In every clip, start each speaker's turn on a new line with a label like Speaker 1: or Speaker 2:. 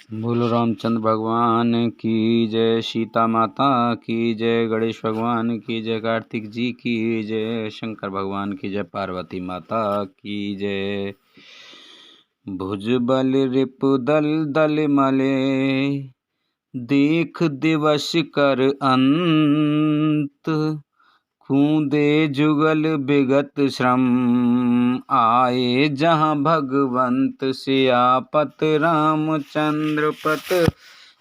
Speaker 1: बोलो रामचंद्र भगवान की जय, सीता माता की जय, गणेश भगवान की जय, कार्तिक जी की जय, शंकर भगवान की जय, पार्वती माता की जय। भुज बल रिपु दल दल मले, देख दिवस कर अंत, खूंदे जुगल विगत श्रम, आए जहाँ भगवंत सियापत रामचंद्र पत।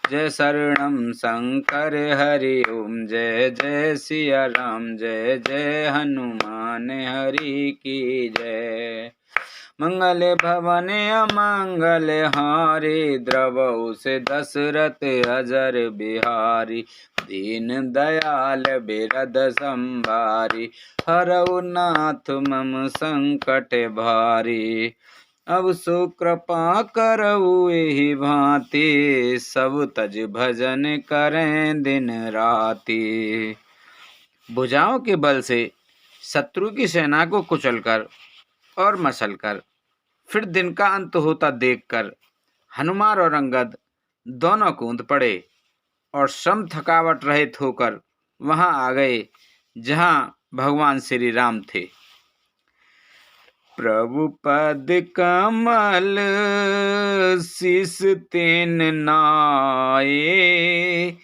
Speaker 1: जय शरणम शंकर हरि ओम, जय जय सिया राम, जय जय हनुमान हरि की जय। मंगल भवन अमंगल हारे, द्रवहु से दशरथ अजर बिहारी, दीन दयाल बिरद संभारी, हरऊ नाथ मम संकट भारी। अब सो कृपा करऊ एहि भांति, सब तज भजन करें दिन राति। भुजाओं के बल से शत्रु की सेना को कुचलकर और मसलकर फिर दिन का अंत होता देखकर हनुमान और अंगद दोनों कूद पड़े और श्रम थकावट रहित होकर वहां आ गए जहां भगवान श्री राम थे। प्रभु पद कमल शीस तेन नाये,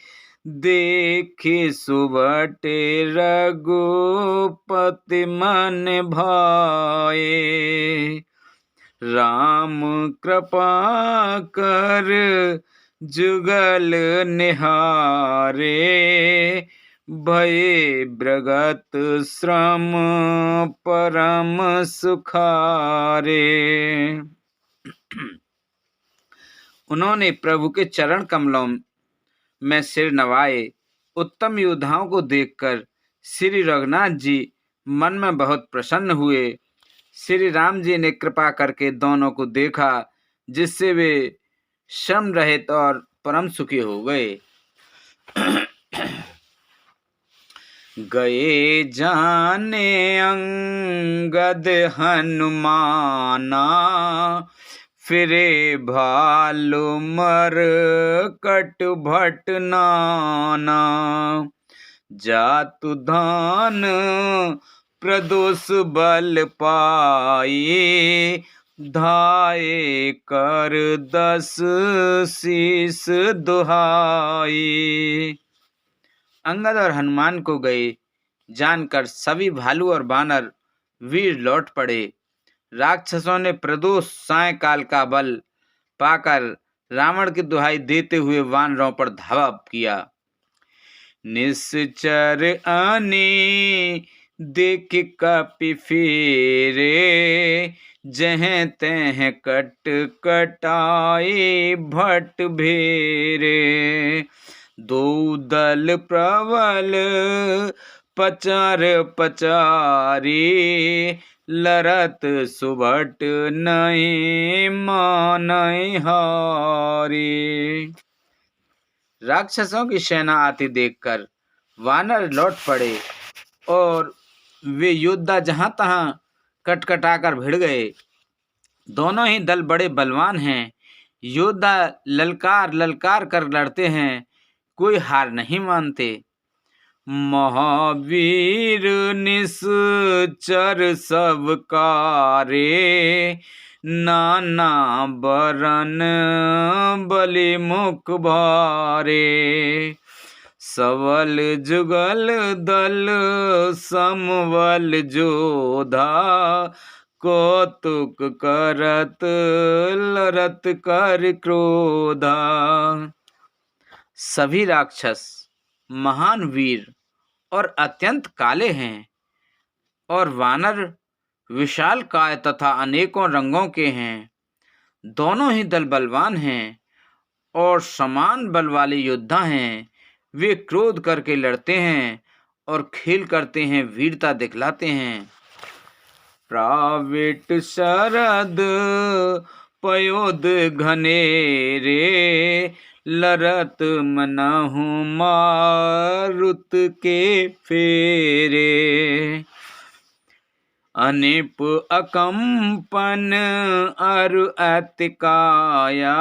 Speaker 1: देखे सुबटे रघुपति मन भाए। राम कृपा कर जुगल निहारे, भये ब्रगत श्रम परम सुखारे। उन्होंने प्रभु के चरण कमलों में सिर नवाए। उत्तम योद्धाओं को देखकर श्री रघुनाथ जी मन में बहुत प्रसन्न हुए। श्री राम जी ने कृपा करके दोनों को देखा, जिससे वे श्रम रहित और परम सुखी हो गए। गए जाने अंगद हनुमाना, फिरे भालु मर कट भट नाना। जातु धान प्रदोष बल पाई, धाये कर 10 शीस दुहाई। अंगद और हनुमान को गए जानकर सभी भालू और बानर वीर लौट पड़े। राक्षसों ने प्रदोष सायंकाल का बल पाकर रावण की दुहाई देते हुए वानरों पर धावा किया। निश्चर आनी देख कपि फेरे, जह तह कट कटाई भट भेरे। दो दल प्रबल पचार पचारी, लरत सुभट नहीं मानई हारी। राक्षसों की सेना आती देखकर वानर लौट पड़े और वे योद्धा जहां तहां कटकटाकर भिड़ गए। दोनों ही दल बड़े बलवान हैं। योद्धा ललकार ललकार कर लड़ते हैं, कोई हार नहीं मानते। महावीर निश्चर सब कारे, नाना बरन बलि मुख भारे। सबल जुगल दल समबल जोधा, कौतुक करत लरत कर क्रोधा। सभी राक्षस महान वीर और अत्यंत काले हैं, और वानर विशाल काय तथा अनेकों रंगों के हैं। दोनों ही दल बलवान हैं और समान बल वाले योद्धा हैं। वे क्रोध करके लड़ते हैं और खेल करते हैं, वीरता दिखलाते हैं। प्राविट शरद पयोद घनेरे, लरत मनहु मारुत के फेरे। अनिप अकंपन अरु अति काया,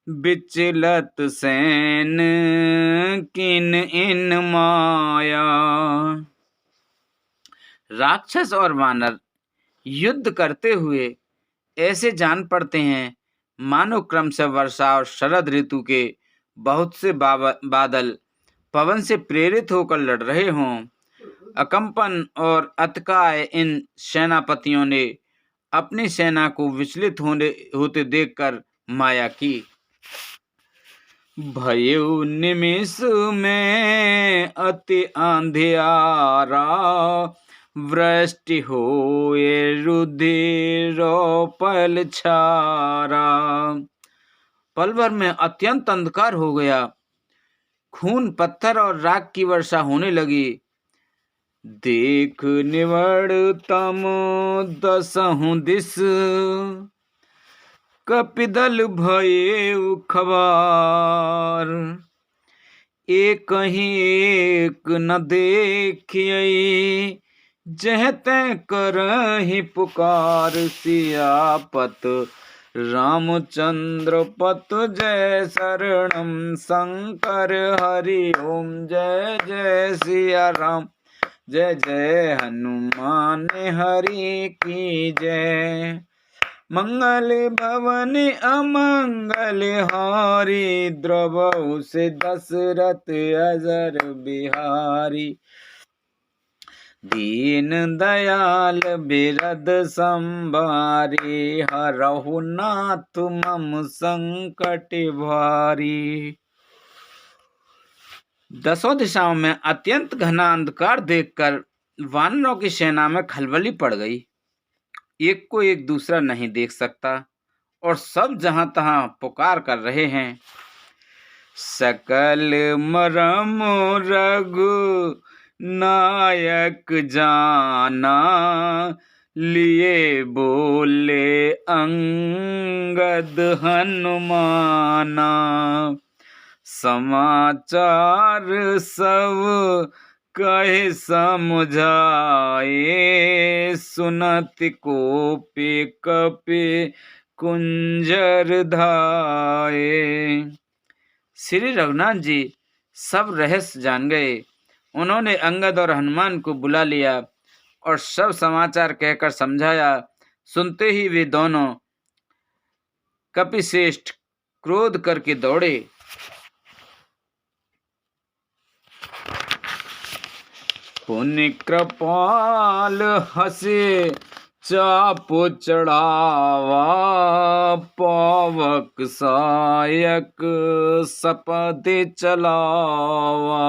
Speaker 1: विचलत सैन किन इन माया। राक्षस और वानर युद्ध करते हुए ऐसे जान पड़ते हैं मानो क्रम से वर्षा और शरद ऋतु के बहुत से बादल पवन से प्रेरित होकर लड़ रहे हों। अकंपन और अतकाय इन सेनापतियों ने अपनी सेना को विचलित होते देखकर माया की। भयउ निमिष में अति अंधियारा, वृष्टि होए रुधिरोपल छारा। पल भर में अत्यंत अंधकार हो गया, खून पत्थर और राख की वर्षा होने लगी। देख निवड़तम दसहु दिस, कपिदल भये खबार। एक ही एक न देखिए, जह तै करहि पुकार। सियापत रामचंद्र पत जय शरणम, शंकर हरि ओम जय जय सिया राम, जय जय हनुमान हरि की जय। मंगल भवन अमंगल हारी, द्रवहु से दशरथ अजर बिहारी। दीन दयाल बिरद संभारी, हरहु नाथ मम संकट भारी। दसों दिशाओं में अत्यंत घना अंधकार देखकर वानरों की सेना में खलबली पड़ गई। एक को एक दूसरा नहीं देख सकता और सब जहां तहां पुकार कर रहे हैं। सकल मरम रघु नायक जाना, लिए बोले अंगद हनुमाना। समाचार सब कहे समझाए, सुनत कोपि कपि कुंजर धाये। श्री रघुनाथ जी सब रहस्य जान गए। उन्होंने अंगद और हनुमान को बुला लिया और सब समाचार कहकर समझाया। सुनते ही वे दोनों कपिश्रेष्ठ क्रोध करके दौड़े। पुण्य कृपाल हसे चापो चढ़ावा, पावक सायक सपदे चलावा।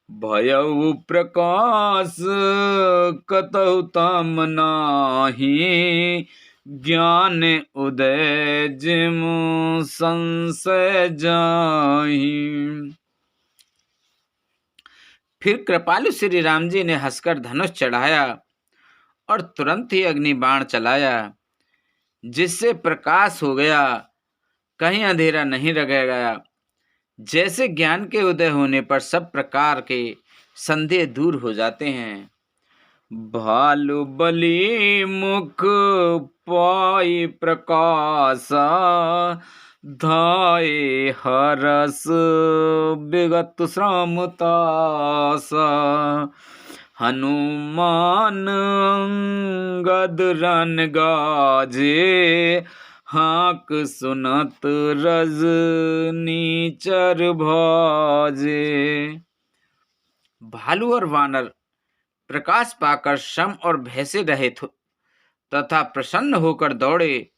Speaker 1: भयउ प्रकाश कतहु तम नाही, ज्ञान उदय जिमु संशय जाहि। फिर कृपालु श्री राम जी ने हंसकर धनुष चढ़ाया और तुरंत ही अग्नि बाण चलाया, जिससे प्रकाश हो गया, कहीं अंधेरा नहीं रह गया। जैसे ज्ञान के उदय होने पर सब प्रकार के संदेह दूर हो जाते हैं। भालु बलि मुख पाई प्रकाशा, धाये हरस विगत श्रामतासा। हनुमान अंगद रन गाजे, हाक सुनत रजनीचर भाजे। भालू और वानर प्रकाश पाकर श्रम और भय से रहित तथा प्रसन्न होकर दौड़े।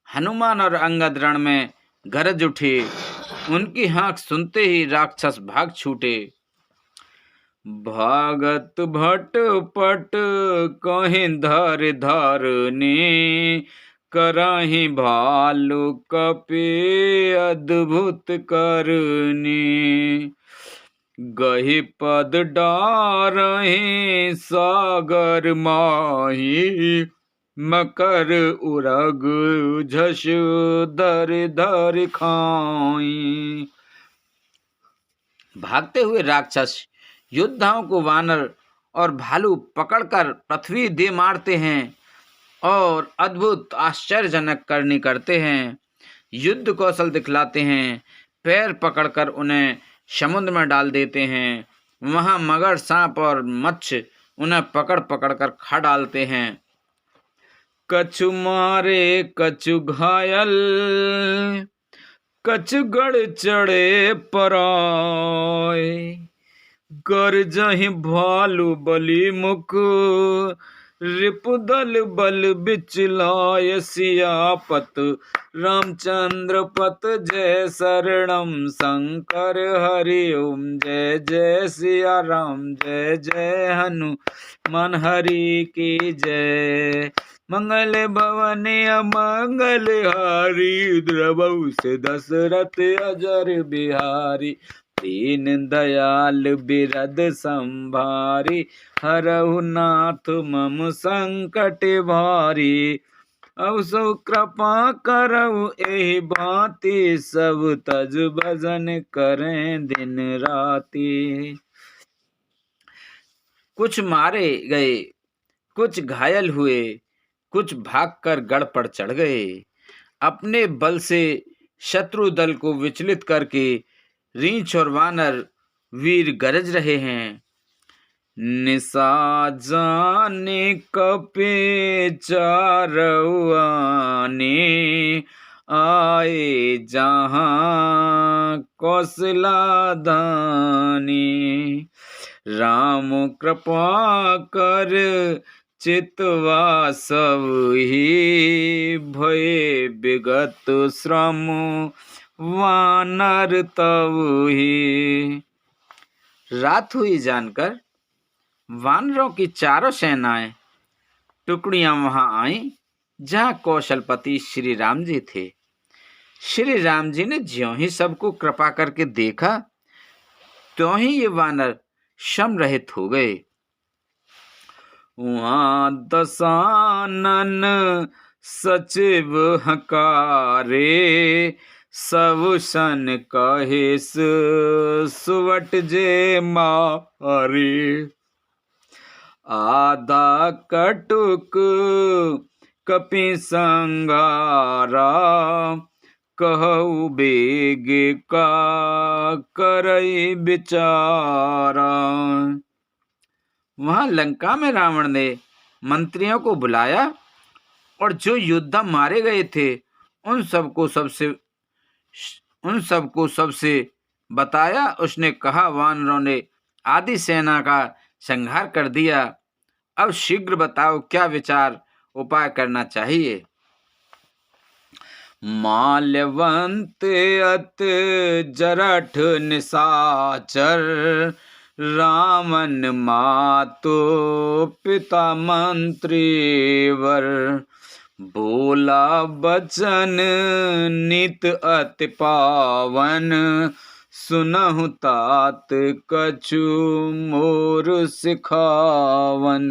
Speaker 1: हनुमान और अंगद रण में गरज उठे। उनकी हाँक सुनते ही राक्षस भाग छूटे। भागत भट पट कहीं धर धरने, करहि भालू कपि अद्भुत करने। गहि पद डारहि सागर माही, मकर उरग झस धर धर खाई। भागते हुए राक्षस योद्धाओं को वानर और भालू पकड़कर पृथ्वी दे मारते हैं और अद्भुत आश्चर्यजनक करनी करते हैं। युद्ध कौशल दिखलाते हैं, पैर पकड़कर उन्हें समुद्र में डाल देते हैं। वहां मगर, सांप और मत्स्य उन्हें पकड़ पकड़ कर खा डालते हैं। कछु मारे कछु घायल, कछु गढ़ चढ़े पराय। गरजहि भालु बलि मुख, रिपुदल बल बिचलाय। सियापत रामचंद्र पत जय शरणम शंकर हरि ओम। जय जय सिया राम, जय जय हनुमान हरि की जय। मंगल भवन अमंगल हारी, द्रवहु से दशरथ अजर बिहारी। दीन दयाल बिरद संभारी, हरहु नाथ मम संकट भारी। अब सो कृपा करहु एहि भांति, सब तज भजन करें दिन राति। कुछ मारे गए, कुछ घायल हुए, कुछ भागकर गढ़ पर चढ़ गए। अपने बल से शत्रु दल को विचलित करके रीछ और वानर वीर गरज रहे हैं। निशा जाने कपे चारवाने, आए जहाँ कौशला दानी। राम कृपा कर चितवा सब ही, भय विगत श्रम वानर तब ही। रात हुई जानकर वानरों की चारों सेनाएं टुकड़ियां वहां आईं जहां कौशलपति श्री राम जी थे। श्री राम जी ने ज्यों ही सबको कृपा करके देखा, त्यों ही ये वानर शम रहित हो गए। वहां दशानन सचिव हकारे, सब सन कहेस सुवट जे मारे। आधा कटुक कपि संगारा, कहु बेग का करई विचारा। वहां लंका में रावण ने मंत्रियों को बुलाया और जो योद्धा मारे गए थे उन सबको सबसे बताया। उसने कहा, वानरों ने आदि सेना का संहार कर दिया। अब शीघ्र बताओ क्या विचार उपाय करना चाहिए। माल्यवंत अत जरठ निशाचर, रामन मातो पिता मंत्री वर। बोला बचन नित अति पावन, सुनहु तात कछु मोर सिखावन।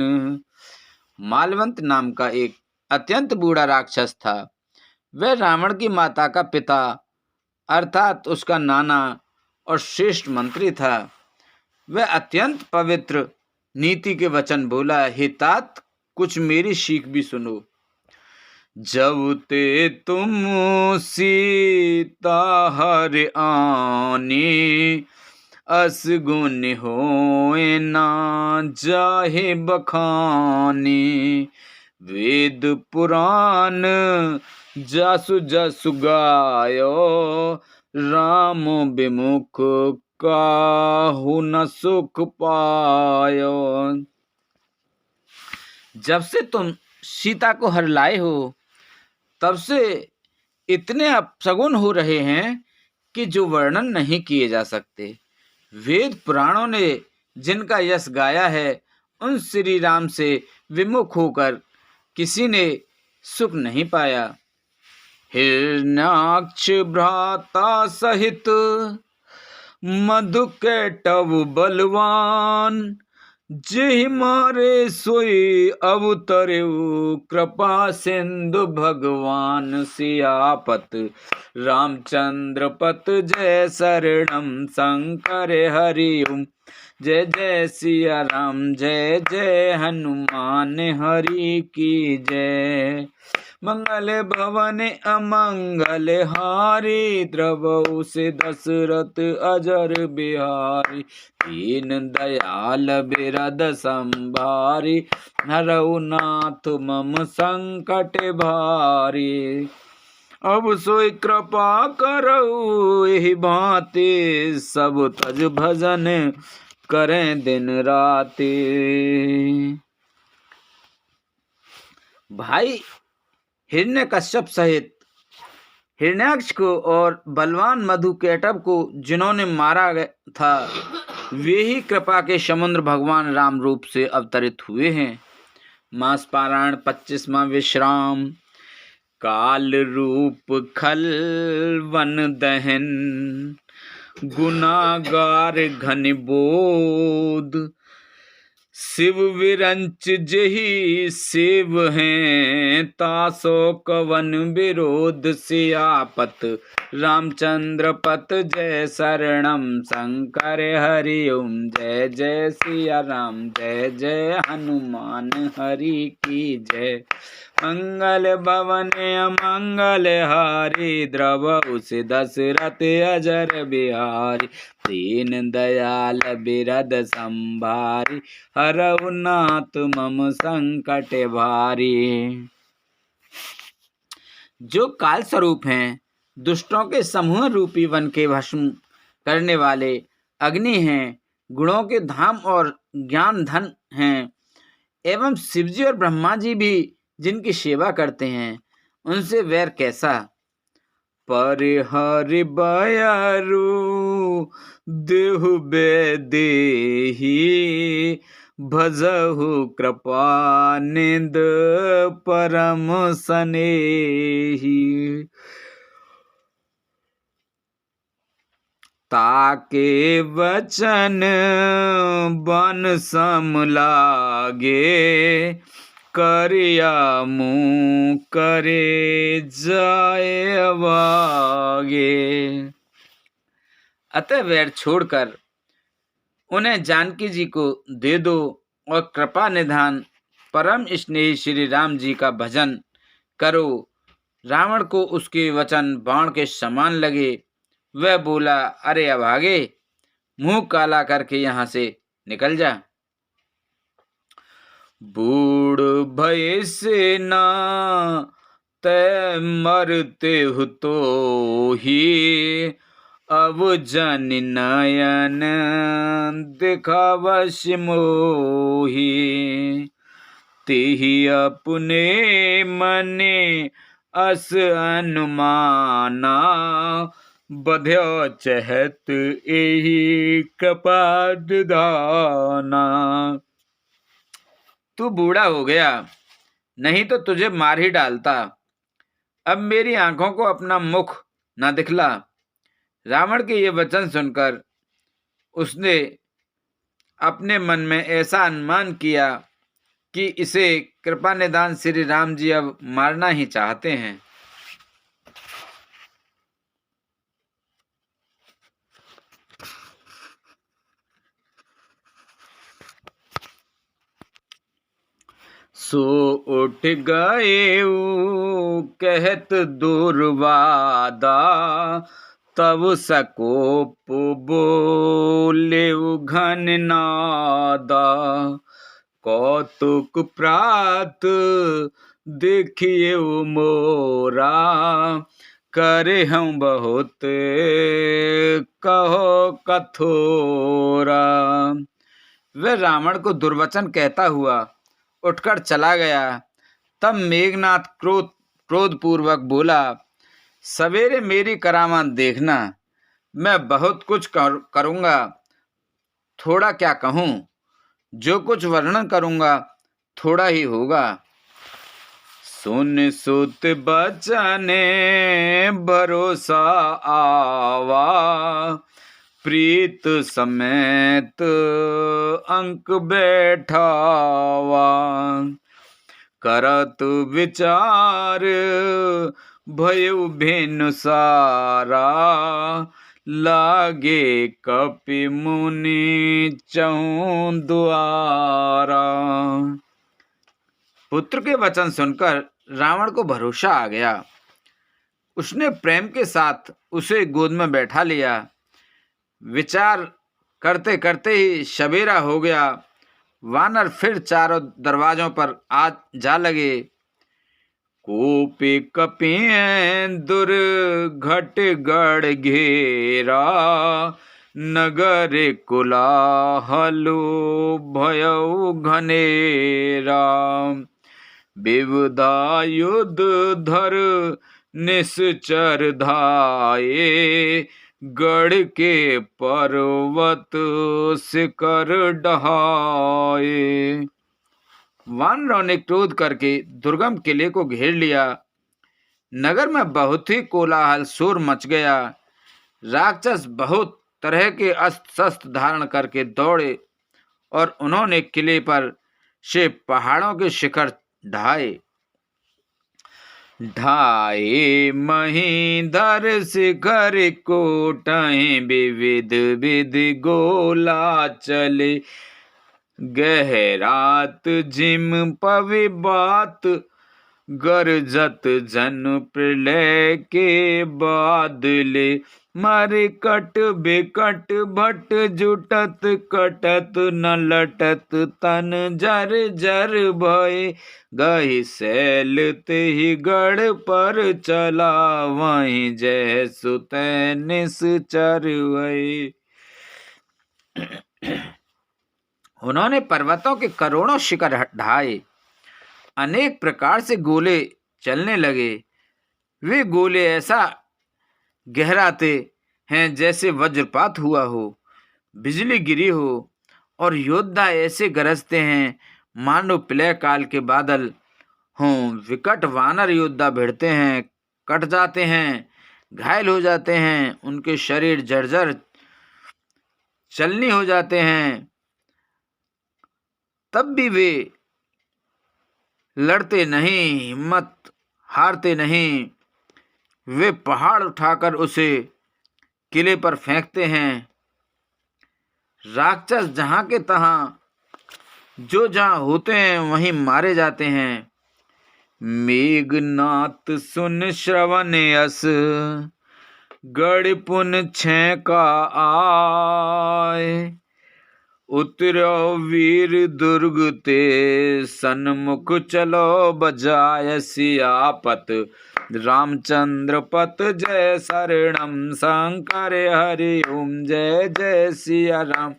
Speaker 1: मालवंत नाम का एक अत्यंत बूढ़ा राक्षस था। वह रावण की माता का पिता अर्थात उसका नाना और श्रेष्ठ मंत्री था। वह अत्यंत पवित्र नीति के वचन बोला, हे तात कुछ मेरी सीख भी सुनो। जब ते तुम सीता हर आनी, अस गुण होए ना जाहे बखानी। वेद पुराण जसु जसु गायो, राम विमुख काहु न सुख पायो। जब से तुम सीता को हर लाए हो तब से इतने अपशगुन हो रहे हैं कि जो वर्णन नहीं किए जा सकते। वेद पुराणों ने जिनका यश गाया है उन श्री राम से विमुख होकर किसी ने सुख नहीं पाया। हिरण्याक्ष भ्राता सहित मधु कैटव बलवान, जेहि मारे सोई अवतरे कृपा सिंधु भगवान। सियापत रामचंद्र पत जय शरणम शंकर हरि ओम। जय जय सिया राम, जय जय हनुमान हरि की जय। मंगल भवन अमंगल हारी, द्रवहु से दशरथ अजर बिहारी। दीन दयाल बिरद संभारी, हरऊ नाथ मम संकट भारी। अब सोई कृपा करऊ एहि भांति, सब तज भजन करें दिन राति। भाई हिरण्यकश्यप सहित हिरण्याक्ष को और बलवान मधुकैटभ को जिन्होंने मारा था, वे ही कृपा के समुद्र भगवान राम रूप से अवतरित हुए हैं। मास पारायण 25वां विश्राम। काल रूप खल वन दहन, गुनागार घन बोध। शिव विरंच जेहि सेव हैं, तासो कवन विरोध। सियापत रामचंद्र पत जय शरणम, शंकर हरि ओम जय जय सिया राम, जय जय हनुमान हरि की जय। मंगल भवन अमंगल हारी, द्रवहु से दशरथ अजर बिहारी। दीन दयाल बिरद संभारी, हरऊ नाथ मम संकट भारी। जो काल स्वरूप हैं, दुष्टों के समूह रूपी वन के भस्म करने वाले अग्नि हैं, गुणों के धाम और ज्ञान धन हैं, एवं शिवजी और ब्रह्मा जी भी जिनकी सेवा करते हैं, उनसे वैर कैसा। परिहरि बयरु देहु बेदेहि, भजहु कृपानिध परम सनेहि। ताके वचन बन सम लागे, करिया मुँह करे जाए अवागे। अतः वैर छोड़कर उन्हें जानकी जी को दे दो और कृपा निधान परम स्नेही श्री राम जी का भजन करो। रावण को उसके वचन बाण के समान लगे। वह बोला, अरे अभागे, मुंह काला करके यहाँ से निकल जा। बूढ़ भय से ना तय मरते हो तो ही, अब जन नयन दिखावश मोही। तेहि अपने मने अस अनुमाना, बध्यो चहत एहि कृपा निधाना। तू बूढ़ा हो गया, नहीं तो तुझे मार ही डालता। अब मेरी आंखों को अपना मुख न दिखला। रावण के ये वचन सुनकर उसने अपने मन में ऐसा अनुमान किया कि इसे कृपा निधान श्री राम जी अब मारना ही चाहते हैं। सो उठ गए कहत दुर्वादा, तब सकोप बोले घन नादा। कौतुक प्रात देखिए मोरा, करे हम बहुत कहो कथोरा। वह रावण को दुर्वचन कहता हुआ उठकर चला गया। तब मेघनाथ क्रोधपूर्वक बोला, सवेरे मेरी करामात देखना, मैं बहुत कुछ करूंगा, थोड़ा क्या कहूं। जो कुछ वर्णन करूंगा थोड़ा ही होगा। सुन सुत बचने भरोसा आवा, प्रीत समेत अंक बैठावा। करत विचार भयउ भेनु सारा, लागे कपि मुनि चहु द्वारा। पुत्र के वचन सुनकर रावण को भरोसा आ गया। उसने प्रेम के साथ उसे गोद में बैठा लिया। विचार करते करते ही सवेरा हो गया। वानर फिर चारों दरवाजों पर आ जा लगे। कोपे कपिं दुर्घट गढ़ घेरा, नगर कोलाहलो भयउ घनेरा। विविधा युद्ध धर निश्चर धाये, गढ़ के पर्वत शिखर डहाए। वानरों ने क्रोध करके दुर्गम किले को घेर लिया। नगर में बहुत ही कोलाहल शोर मच गया। राक्षस बहुत तरह के अस्त्र शस्त्र धारण करके दौड़े और उन्होंने किले पर से पहाड़ों के शिखर ढाए। ढाए महीधर शिखर कोटहि, विविध विधि गोला चले। गहरात जिम पवि बात, गरजत जन प्रलय के बादले। मरकट बिकट भट जुटत, कटत न लटत तन जर जर भय। गहि शैल तेहि गढ़ पर चला, वहीं जय सुत निश्चर भय। उन्होंने पर्वतों के करोड़ों शिखर ढाए। अनेक प्रकार से गोले चलने लगे। वे गोले ऐसा गहराते हैं जैसे वज्रपात हुआ हो, बिजली गिरी हो, और योद्धा ऐसे गरजते हैं मानो प्रलय काल के बादल हों। विकट वानर योद्धा भिड़ते हैं, कट जाते हैं, घायल हो जाते हैं, उनके शरीर जर्जर चलनी हो जाते हैं। तब भी वे लड़ते नहीं, हिम्मत हारते नहीं। वे पहाड़ उठाकर उसे किले पर फेंकते हैं। राक्षस जहां के तहां जो जहां होते हैं वहीं मारे जाते हैं। मेघनाथ सुन श्रवण यस, गढ़ पुन छह का आय। उतरो वीर दुर्ग ते, सन्मुख चलो बजाय। सियापत रामचंद्र पत जय शरणम, शंकर हरि ओम जय जय सिया राम।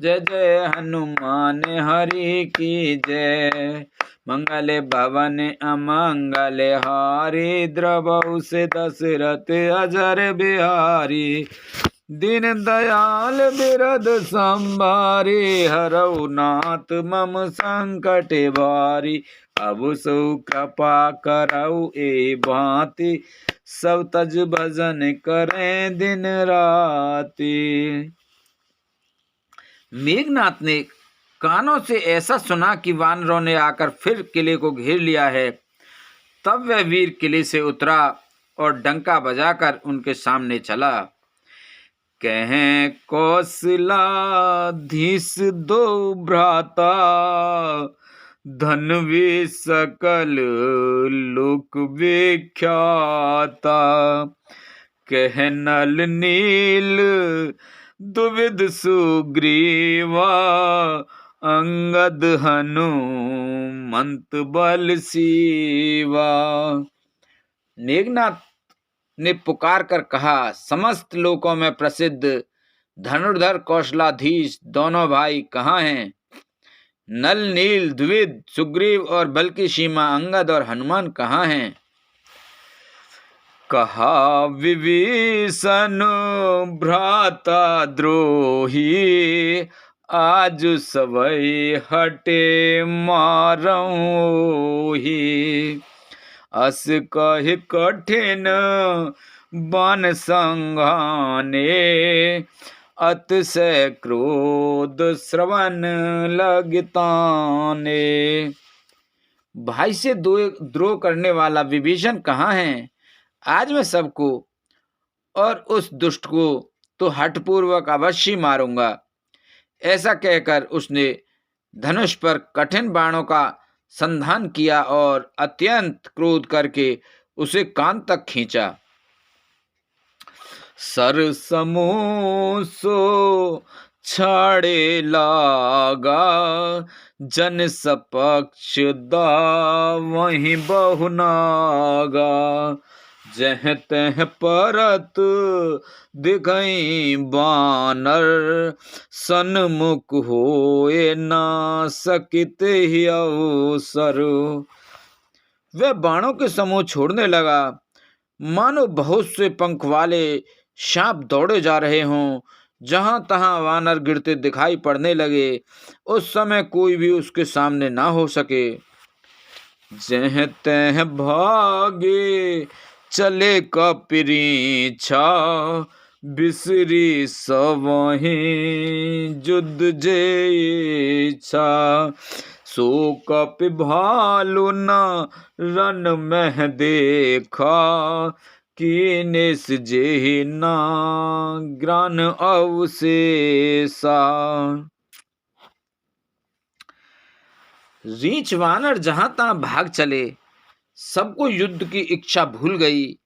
Speaker 1: जय जय हनुमान हरि की जय। मंगल भवन अमंगल हारी, द्रवहु से दशरथ अजर बिहारी। दीन दयाल बिरद संभारी, हरऊ नाथ मम संकट भारी। अब सो कृपा करऊ ए भांति, सब तज भजन करें दिन राति। मेघनाथ ने कानों से ऐसा सुना कि वानरों ने आकर फिर किले को घेर लिया है। तब वह वीर किले से उतरा और डंका बजाकर उनके सामने चला। कहें कौशलाधीश दो भ्राता, धनवी सकल लोक विख्याता। कह नल नील दुविध सुग्रीवा, अंगद हनुमंत बल सीवा। मेघनाथ ने पुकार कर कहा, समस्त लोकों में प्रसिद्ध धनुर्धर कौशलाधीश दोनों भाई कहाँ हैं? नल नील द्विविध सुग्रीव और बल की सीमा अंगद और हनुमान कहाँ हैं? कहा विभीषण भ्राता द्रोही, आज सवै हटे मारऊही। अस कहि कठिन बान संघाने, अतिशय क्रोध श्रवण लगताने। भाई से द्रोह करने वाला विभीषण कहाँ है? आज मैं सबको और उस दुष्ट को तो हठपूर्वक अवश्य मारूंगा। ऐसा कहकर उसने धनुष पर कठिन बाणों का संधान किया और अत्यंत क्रोध करके उसे कान तक खींचा। सरसमूसो छाड़े लागा, जन सपक्ष वहीं बहुनागा। जह तह परत दिखई बानर, सन्मुख होए ना सकित ही अवसर। वह बाणों के समूह छोड़ने लगा, मानो बहुत से पंख वाले सांप दौड़े जा रहे हों। जहां तहां वानर गिरते दिखाई पड़ने लगे। उस समय कोई भी उसके सामने ना हो सके। जह तह भागे चले कपिरीछा, बिसरी सवहीं जुद जेछा। सो कपि भालु न रन मह देखा, कीनेस जेहि ना ग्रान अवशेषा। रीछ वानर जहां तहां भाग चले, सबको युद्ध की इच्छा भूल गई।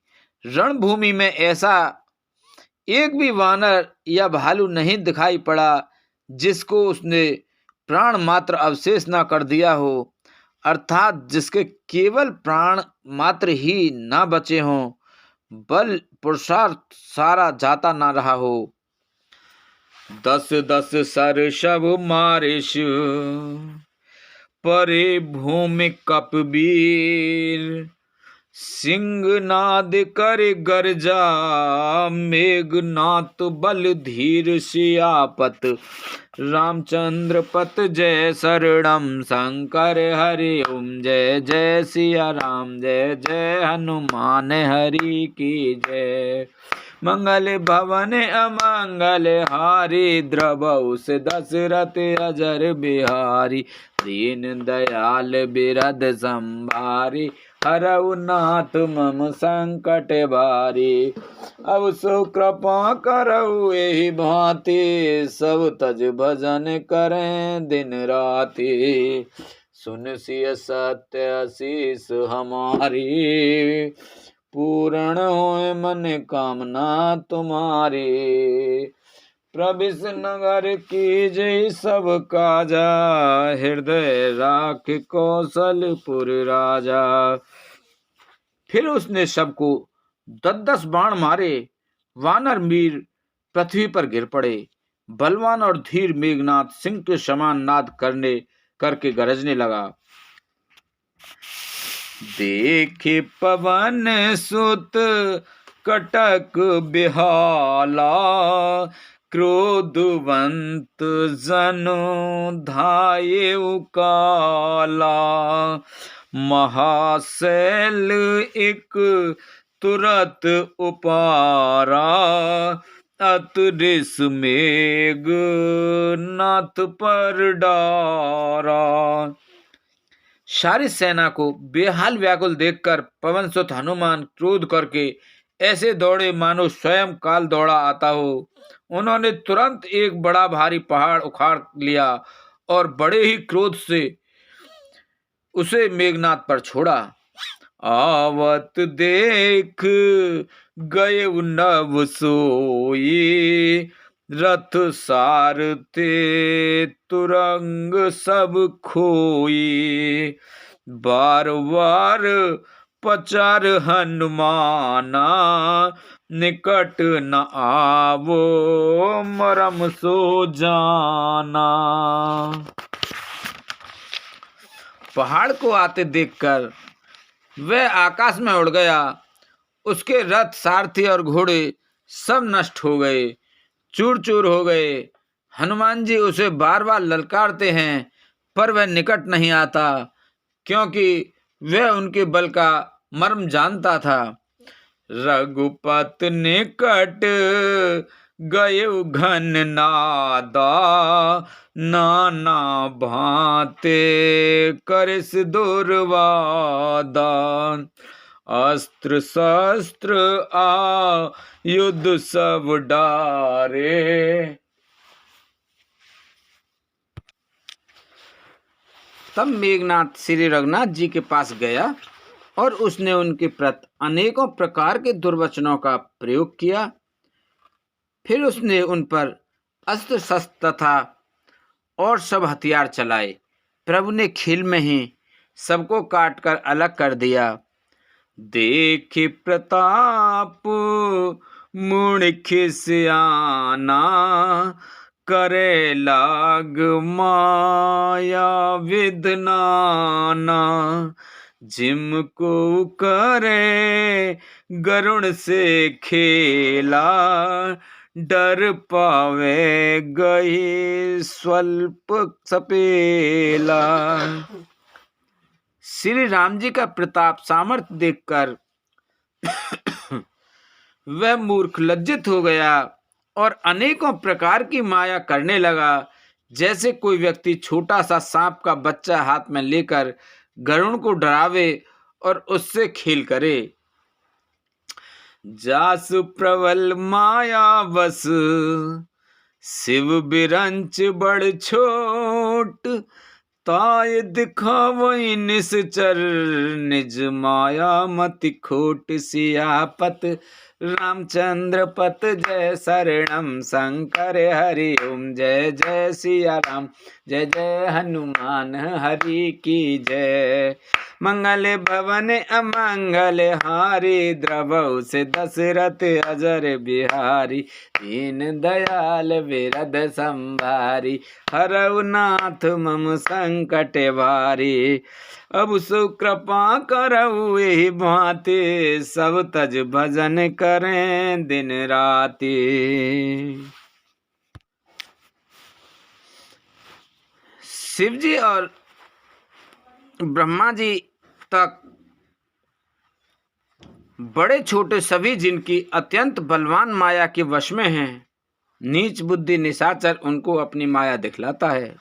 Speaker 1: रणभूमि में ऐसा एक भी वानर या भालू नहीं दिखाई पड़ा जिसको उसने प्राण मात्र अवशेष ना कर दिया हो, अर्थात जिसके केवल प्राण मात्र ही ना बचे हों, बल पुरुषार्थ सारा जाता ना रहा हो। 10-10 सर शब मारिश, परे भूमि कपबीर। सिंहनाद कर गर्जा, मेघनाथ बल धीर। सियापत रामचंद्र पत जय शरणम, शंकर हरि ओम जय जय सिया राम, जय जय हनुमान हरि की जय। मंगल भवन अमंगल हारी, द्रवहु से दशरथ अजर बिहारी। दीन दयाल बिरद संभारी, हरऊ नाथ मम संकट बारी। अब सो कृपा करऊ एहि भांति, सब तज भजन करें दिन राति। सुन सिय सत्य आशीष हमारी, पूर्ण होए मन कामना तुम्हारी। प्रविश नगर की जय सब काजा, हृदय राख कौशलपुर राजा। फिर उसने सबको 10-10 बाण मारे। वानर वीर पृथ्वी पर गिर पड़े। बलवान और धीर मेघनाथ सिंह के समान नाद करके गरजने लगा। देखे पवन सुत कटक बिहाला, क्रोधवंत जनु धाये काला। महाशैल एक तुरत उपारा, अतरिस मेघ नाथ पर डारा। सारी सेना को बेहाल व्याकुल देखकर पवन सुत हनुमान क्रोध करके ऐसे दौड़े मानो स्वयं काल दौड़ा आता हो। उन्होंने तुरंत एक बड़ा भारी पहाड़ उखाड़ लिया और बड़े ही क्रोध से उसे मेघनाथ पर छोड़ा। आवत देख गए नव सोई, रथ सारथे तुरंग सब खोई। बार बार पचार हनुमाना, निकट न आवो मरम सो जाना। पहाड़ को आते देखकर वह आकाश में उड़ गया। उसके रथ सारथी और घोड़े सब नष्ट हो गए, चूर चूर हो गए। हनुमान जी उसे बार बार ललकारते हैं पर वह निकट नहीं आता, क्योंकि वह उनके बल का मर्म जानता था। रघुपत निकट गए घन नादा, नाना भांते करस दुर्वादा। अस्त्र शस्त्र आ युद्ध सब डारे, तब मेघनाथ श्री रघुनाथ जी के पास गया और उसने उनके प्रति अनेकों प्रकार के दुर्वचनों का प्रयोग किया। फिर उसने उन पर अस्त्र शस्त्र तथा और सब हथियार चलाए। प्रभु ने खेल में ही सबको काट कर अलग कर दिया। देखे प्रताप मुणिख सियाना, करे लाग माया विधनाना। जिमको करे गरुण से खेला, डर पावे गई स्वल्प सपेला। श्री राम जी का प्रताप सामर्थ्य देखकर वह मूर्ख लज्जित हो गया और अनेकों प्रकार की माया करने लगा, जैसे कोई व्यक्ति छोटा सा सांप का बच्चा हाथ में लेकर गरुड़ को डरावे और उससे खेल करे। जासु प्रबल माया बस, शिव बिरंच बड़ छोट। ताय दिखावई निश्चर, निज माया मति खोट। सियापत रामचंद्र पत जय शरणम, शंकर हरि ओम जय जय सिया राम। जय जय हनुमान हरि की जय। मंगल भवन अमंगल हारी, द्रवहु से दशरथ अजर बिहारी। दीन दयाल विरद संभारी, हरऊ नाथ मम संकट भारी। अब सु कृपा करऊ एहि भांति, सब तज भजन करें दिन राति। शिव जी और ब्रह्मा जी तक बड़े छोटे सभी जिनकी अत्यंत बलवान माया के वश में हैं, नीच बुद्धि निशाचर उनको अपनी माया दिखलाता है।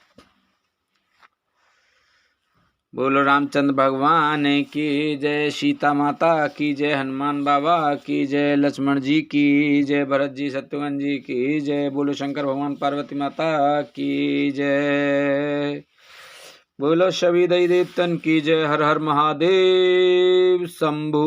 Speaker 1: बोलो रामचंद्र भगवान की जय, सीता माता की जय, हनुमान बाबा की जय, लक्ष्मण जी की जय, भरत जी शत्रुघ्न जी की जय। बोलो शंकर भगवान पार्वती माता की जय। बोलो सभी देवी देवतन की जय। हर हर महादेव शंभू।